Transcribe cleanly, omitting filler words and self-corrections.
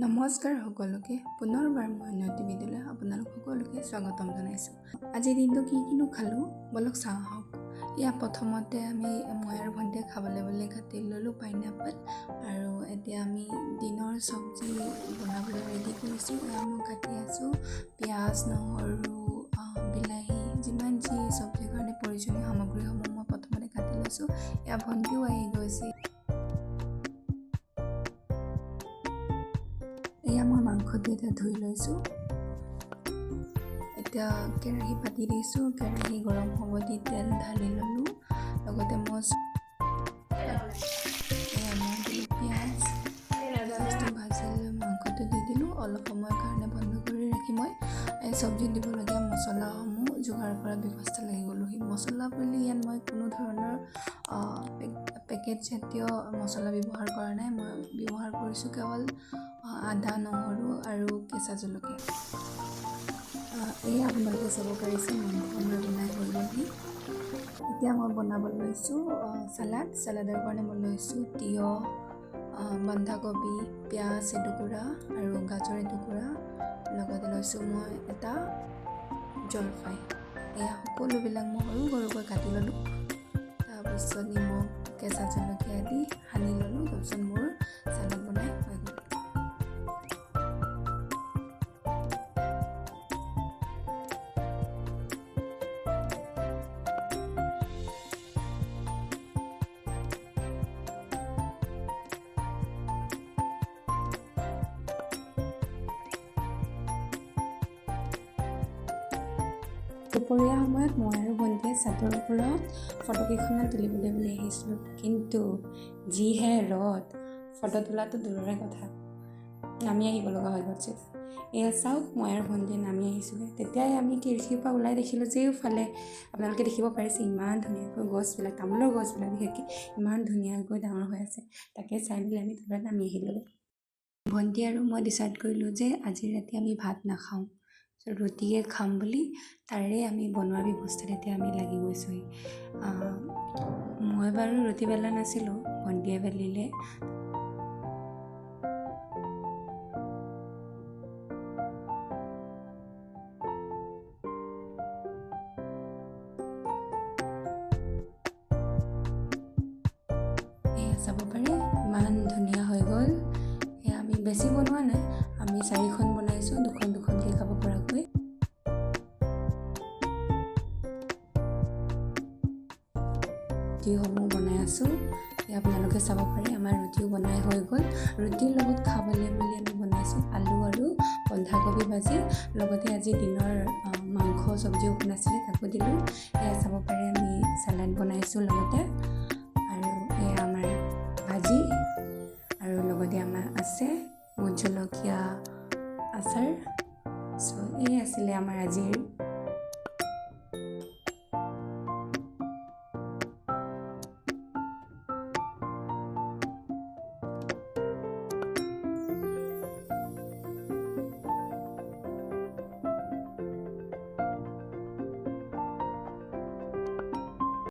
নমস্কাৰ সকলোকে পুনৰবাৰ মই নৈতি বিদ্যালয় আপোনালোক সকলোকে স্বাগতম জনাইছোঁ। আজিৰ দিনটো কিনো খালোঁ বলক চাওঁ আহক। ইয়াৰ প্ৰথমতে মই আৰু ভণ্টিয়ে খাবলৈ কাটি ল'লোঁ পাইনাপল, আৰু এতিয়া আমি দিনৰ চব্জি বনাবলৈ ৰেডি কৰিছোঁ। এয়া মই কাটি আছোঁ পিঁয়াজ, নহৰু, বিলাহী, যিমান যি চব্জিৰ কাৰণে প্ৰয়োজনীয় সামগ্ৰীসমূহ মই প্ৰথমতে কাটি লৈছোঁ। এয়া ভণ্টিও আহি গৈছে। এয়া মই মাংসটো এতিয়া ধুই লৈছোঁ। এতিয়া কেৰাহী পাতি দিছোঁ। কেৰাহী গৰম হ'ব দি তেল ঢালি ল'লোঁ। লগতে মই পিঁয়াজটো ভাজি লৈ মাংসটো দি দিলোঁ। অলপ সময়ৰ কাৰণে বন্ধ কৰি ৰাখি মই চব্জিত দিবলগীয়া মছলাসমূহ যোগাৰ কৰাৰ ব্যৱস্থা লাগি গ'লোঁ। সেই মছলা বুলি ইয়াত মই কোনো ধৰণৰ পেকেট জাতীয় মছলা ব্যৱহাৰ কৰা নাই। মই ব্যৱহাৰ কৰিছোঁ কেৱল আদা, নহৰু আৰু কেঁচা জলকীয়া। এয়া আপোনালোকে চাব পাৰিছে মাংস আমাৰ বনাই হৈ গ'লহি। এতিয়া মই বনাব লৈছোঁ চালাডৰ কাৰণে মই লৈছোঁ তিয়ঁহ, বন্ধাকবি, পিঁয়াজ এটুকুৰা আৰু গাজৰ এটুকুৰা, লগতে লৈছোঁ মই এটা জলফাই। এয়া সকলোবিলাক মই সৰুকৈ কাটি ল'লোঁ। তাৰপিছত নিমখ, কেঁচা জলকীয়া দি সানি ল'লোঁ। তাৰপিছত মোৰ চালাড বনাই হৈ গ'ল। দুপৰীয়া সময়ত মই আৰু ভণ্টিয়ে ছাদৰ ওপৰত ফটোকেইখনমান তুলিবলৈ বুলি আহিছিলোঁ, কিন্তু যিহে ৰ'দ, ফটো তোলাটো দূৰৰে কথা, নামি আহিব লগা হৈ গৈছে। এয়া চাওক, মই আৰু ভণ্টিয়ে নামি আহিছোঁগৈ। তেতিয়াই আমি খিৰিকীৰ পৰা ওলাই দেখিলোঁ যে এইফালে আপোনালোকে দেখিব পাৰিছে ইমান ধুনীয়াকৈ গছবিলাক, তামোলৰ গছবিলাক বিশেষকৈ ইমান ধুনীয়াকৈ ডাঙৰ হৈ আছে। তাকে চাই মেলি আমি তলত নামি আহিলোঁ। ভণ্টি আৰু মই ডিচাইড কৰিলোঁ যে আজি ৰাতি আমি ভাত নাখাওঁ, ৰুটিয়ে খাম বুলি। তাৰে আমি বনোৱাৰ ব্যৱস্থাত এতিয়া আমি লাগি গৈছোঁহি। মই বাৰু ৰুটি বেলা নাছিলোঁ, ভণ্টিয়ে বেলিলে। এয়া চাব পাৰে ইমান ধুনীয়া হৈ গ'ল। এয়া আমি বেছি বনোৱা নাই, আমি 4খন বনাইছোঁ, দুখনকৈ খাব পৰাকৈ। ৰুটিসমূহ বনাই আছোঁ। এয়া আপোনালোকে চাব পাৰে আমাৰ ৰুটিও বনাই হৈ গ'ল। ৰুটিৰ লগত খাবলৈ বুলি আমি বনাইছোঁ আলু আৰু বন্ধাকবি ভাজি, লগতে আজি দিনৰ মাংস চব্জিও বনাইছিলে তাকো দিলোঁ। এয়া চাব পাৰে আমি চালাড বনাইছোঁ লগতে, আৰু এয়া আমাৰ ভাজি, আৰু লগতে আমাৰ আছে ভোট জলকীয়া আচাৰ। চ' এই আছিলে আমাৰ আজিৰ